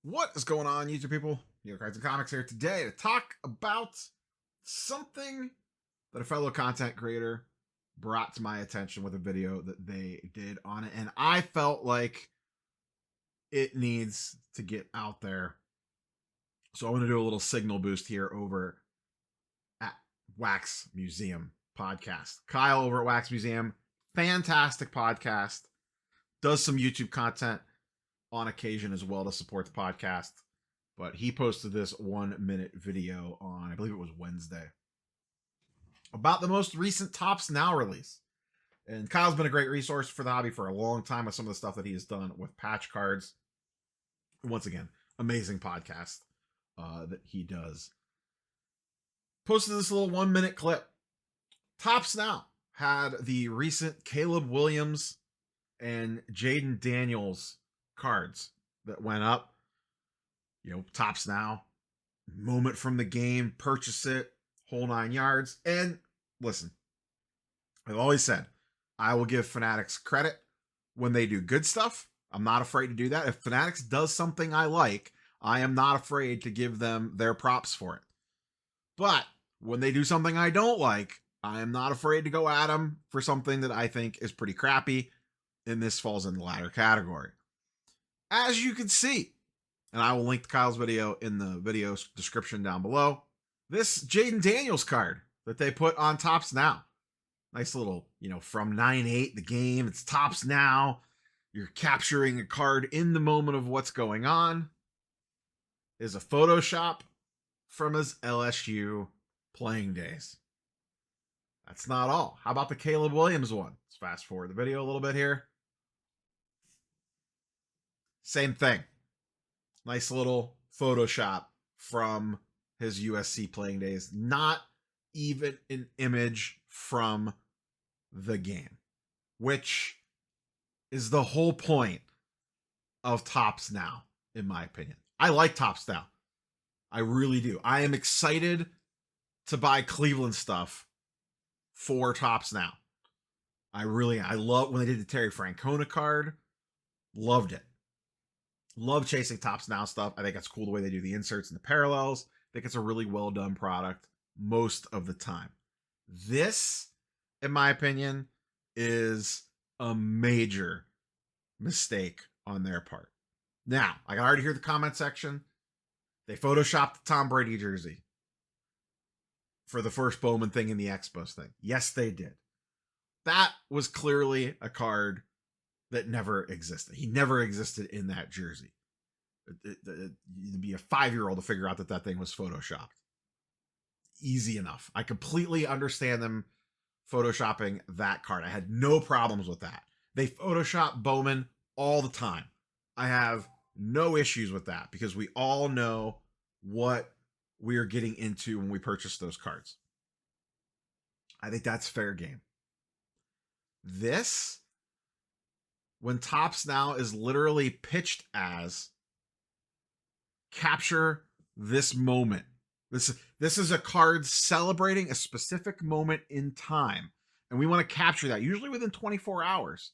What is going on, YouTube people? New York Cards and Comics here today to talk about something that a fellow content creator brought to my attention with a video that they did on it, and I felt like it needs to get out there. So I'm going to do a little signal boost here over at Wax Museum Podcast. Kyle over at Wax Museum, fantastic podcast, does some YouTube content on occasion as well to support the podcast. But he posted this 1-minute video on, I believe it was Wednesday, about the most recent Topps Now release. And Kyle's been a great resource for the hobby for a long time with some of the stuff that he has done with patch cards. Once again, amazing podcast that he does. Posted this little 1-minute clip. Topps Now had the recent Caleb Williams and Jayden Daniels cards that went up. You know, Topps Now, moment from the game, purchase it, whole 9 yards. And listen, I've always said I will give Fanatics credit when they do good stuff. I'm not afraid to do that. If Fanatics does something I like, I am not afraid to give them their props for it. But when they do something I don't like, I am not afraid to go at them for something that I think is pretty crappy. And this falls in the latter category. As you can see, and I will link to Kyle's video in the video description down below, this Jayden Daniels card that they put on Topps Now. Nice little, from 9/8, the game, it's Topps Now. You're capturing a card in the moment of what's going on. Is a Photoshop from his LSU playing days. That's not all. How about the Caleb Williams one? Let's fast forward the video a little bit here. Same thing. Nice little Photoshop from his USC playing days. Not even an image from the game, which is the whole point of Topps Now, in my opinion. I like Topps Now. I really do. I am excited to buy Cleveland stuff for Topps Now. I love when they did the Terry Francona card. Loved it. Love chasing Topps Now stuff. I think it's cool the way they do the inserts and the parallels. I think it's a really well done product most of the time. This, in my opinion, is a major mistake on their part. Now, I can already hear the comment section. They photoshopped the Tom Brady jersey for the first Bowman thing in the Expos thing. Yes, they did. That was clearly a card that never existed. He never existed in that jersey. You'd be a 5-year-old to figure out that thing was photoshopped. Easy enough. I completely understand them photoshopping that card. I had no problems with that. They photoshop Bowman all the time. I have no issues with that because we all know what we are getting into when we purchase those cards. I think that's fair game. This, when Topps Now is literally pitched as capture this moment. This is a card celebrating a specific moment in time. And we want to capture that, usually within 24 hours.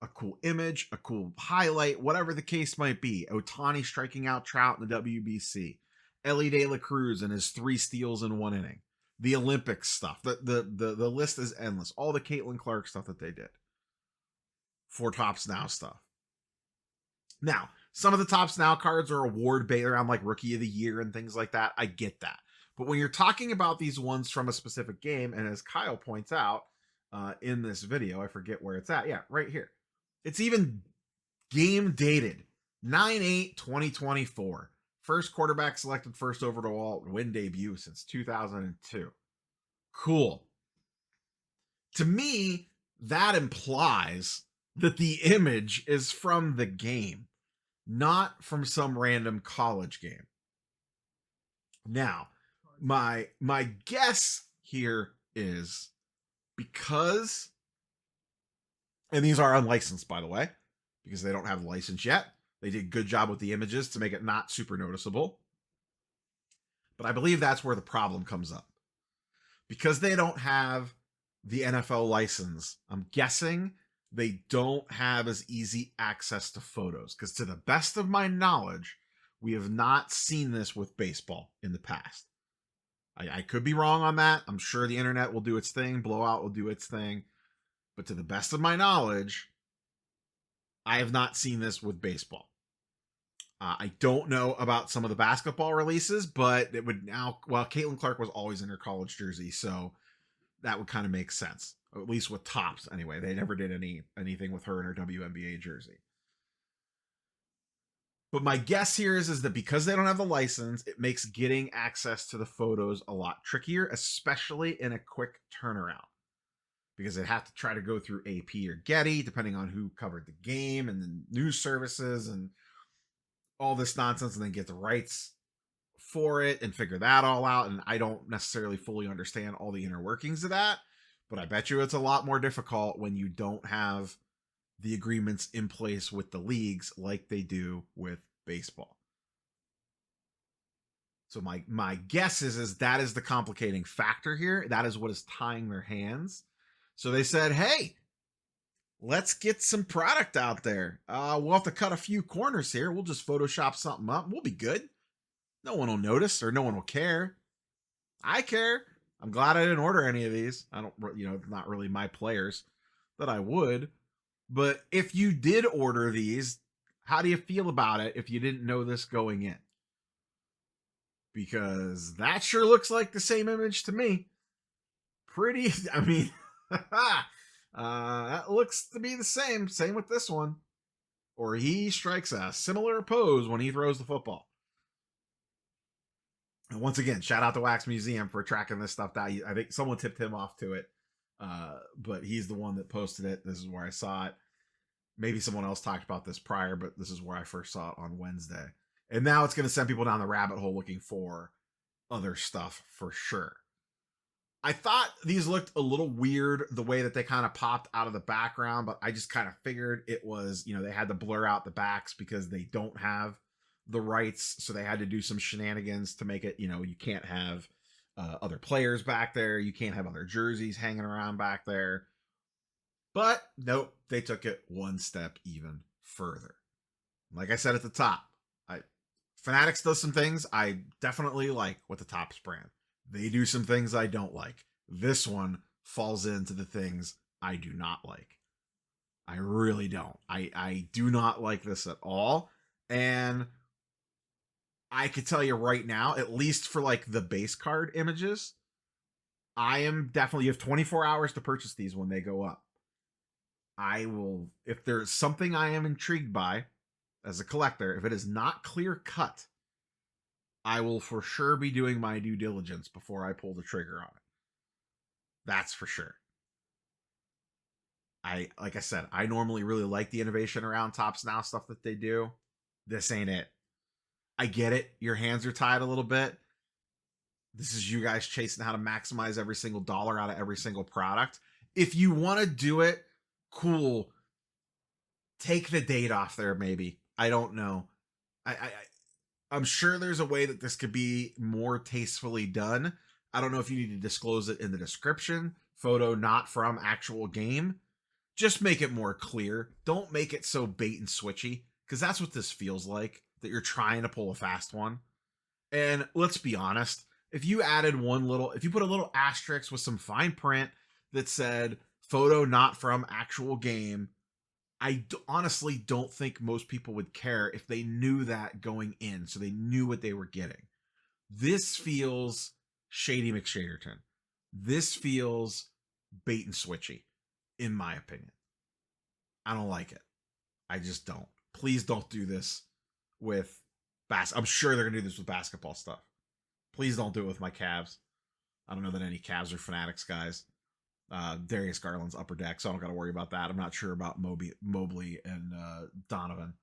A cool image, a cool highlight, whatever the case might be. Ohtani striking out Trout in the WBC. Ellie De La Cruz and his 3 steals in 1 inning. The Olympics stuff. The list is endless. All the Caitlin Clark stuff that they did for Topps Now stuff. Now, some of the Topps Now cards are award based around like Rookie of the Year and things like that. I get that. But when you're talking about these ones from a specific game, and as Kyle points out in this video, I forget where it's at. Yeah, right here. It's even game dated. 9/8/2024. First quarterback selected first overall win debut since 2002. Cool. To me, that implies that the image is from the game, not from some random college game. Now, my guess here is because, and these are unlicensed, by the way, because they don't have the license yet. They did a good job with the images to make it not super noticeable. But I believe that's where the problem comes up. Because they don't have the NFL license, I'm guessing they don't have as easy access to photos. Because to the best of my knowledge, We have not seen this with baseball in the past. I could be wrong on that. I'm sure the internet will do its thing. Blowout will do its thing. But to the best of my knowledge, I have not seen this with baseball. I don't know about some of the basketball releases, but it would now, well, Caitlin Clark was always in her college jersey, so that would kind of make sense. Or at least with Topps, anyway. They never did anything with her in her WNBA jersey. But my guess here is that because they don't have the license, it makes getting access to the photos a lot trickier, especially in a quick turnaround. Because they'd have to try to go through AP or Getty, depending on who covered the game, and the news services and all this nonsense, and then get the rights for it and figure that all out. And I don't necessarily fully understand all the inner workings of that, but I bet you it's a lot more difficult when you don't have the agreements in place with the leagues like they do with baseball. So my guess is that is the complicating factor here. That is what is tying their hands. So they said, hey, let's get some product out there. We'll have to cut a few corners here. We'll just Photoshop something up. We'll be good. No one will notice, or no one will care. I care. I'm glad I didn't order any of these. I don't, not really my players that I would. But if you did order these, how do you feel about it if you didn't know this going in? Because that sure looks like the same image to me. Pretty, I mean, that looks to be the same. Same with this one. Or he strikes a similar pose when he throws the football. And once again, shout out to Wax Museum for tracking this stuff down. I think someone tipped him off to it. But he's the one that posted it. This is where I saw it. Maybe someone else talked about this prior, but this is where I first saw it on Wednesday. And now it's going to send people down the rabbit hole looking for other stuff for sure. I thought these looked a little weird the way that they kind of popped out of the background, but I just kind of figured it was, they had to blur out the backs because they don't have the rights. So they had to do some shenanigans to make it, you can't have other players back there. You can't have other jerseys hanging around back there. But nope, they took it one step even further. Like I said at the top, Fanatics does some things I definitely like with the Topps brand. They do some things I don't like. This one falls into the things I do not like. I really don't. I do not like this at all. And I could tell you right now, at least for like the base card images, I am definitely, you have 24 hours to purchase these when they go up. I will, if there's something I am intrigued by as a collector, if it is not clear cut, I will for sure be doing my due diligence before I pull the trigger on it. That's for sure. Like I said, I normally really like the innovation around Topps Now stuff that they do. This ain't it. I get it. Your hands are tied a little bit. This is you guys chasing how to maximize every single dollar out of every single product. If you want to do it, cool. Take the date off there, maybe. I don't know. I'm sure there's a way that this could be more tastefully done. I don't know if you need to disclose it in the description. Photo not from actual game. Just make it more clear. Don't make it so bait and switchy, because that's what this feels like, that you're trying to pull a fast one. And let's be honest, if you put a little asterisk with some fine print that said photo not from actual game, I honestly don't think most people would care if they knew that going in, so they knew what they were getting. This feels Shady McShaderton. This feels bait and switchy, in my opinion. I don't like it. I just don't. Please don't do this with I'm sure they're going to do this with basketball stuff. Please don't do it with my Cavs. I don't know that any Cavs or Fanatics guys. Darius Garland's upper deck, so I don't got to worry about that. I'm not sure about Mobley and Donovan.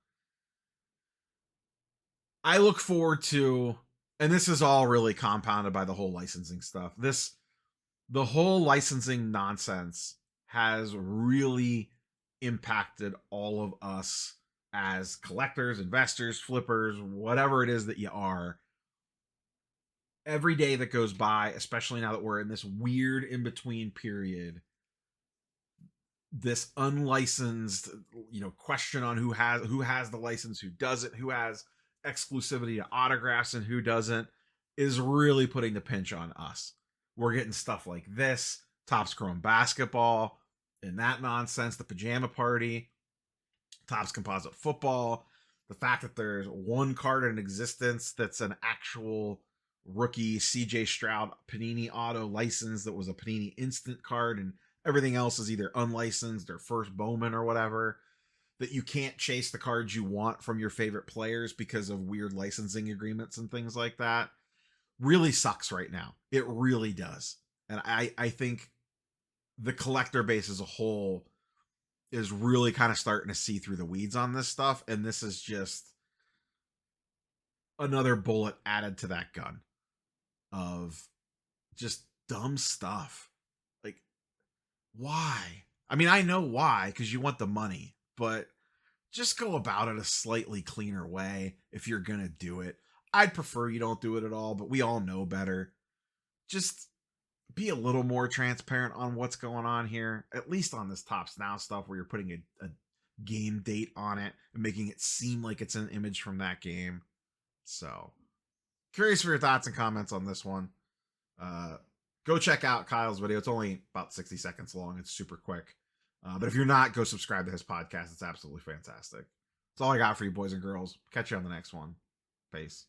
I look forward to, and this is all really compounded by the whole licensing stuff. The whole licensing nonsense has really impacted all of us as collectors, investors, flippers, whatever it is that you are. Every day that goes by, especially now that we're in this weird in-between period, this unlicensed, question on who has the license, who doesn't, who has exclusivity to autographs and who doesn't is really putting the pinch on us. We're getting stuff like this, Topps Chrome Basketball, and that nonsense, the Pajama Party, Topps Composite Football, the fact that there's one card in existence that's an actual rookie CJ Stroud Panini Auto license that was a Panini Instant card, and everything else is either unlicensed or first Bowman or whatever, that you can't chase the cards you want from your favorite players because of weird licensing agreements and things like that, really sucks right now. It really does. And I think the collector base as a whole is really kind of starting to see through the weeds on this stuff. And this is just another bullet added to that gun of just dumb stuff. Like, why? I mean, I know why, because you want the money, but just go about it a slightly cleaner way if you're going to do it. I'd prefer you don't do it at all, but we all know better. Just be a little more transparent on what's going on here, at least on this Topps Now stuff where you're putting a game date on it and making it seem like it's an image from that game. So, curious for your thoughts and comments on this one. Go check out Kyle's video. It's only about 60 seconds long. It's super quick. But if you're not, go subscribe to his podcast. It's absolutely fantastic. That's all I got for you, boys and girls. Catch you on the next one. Peace.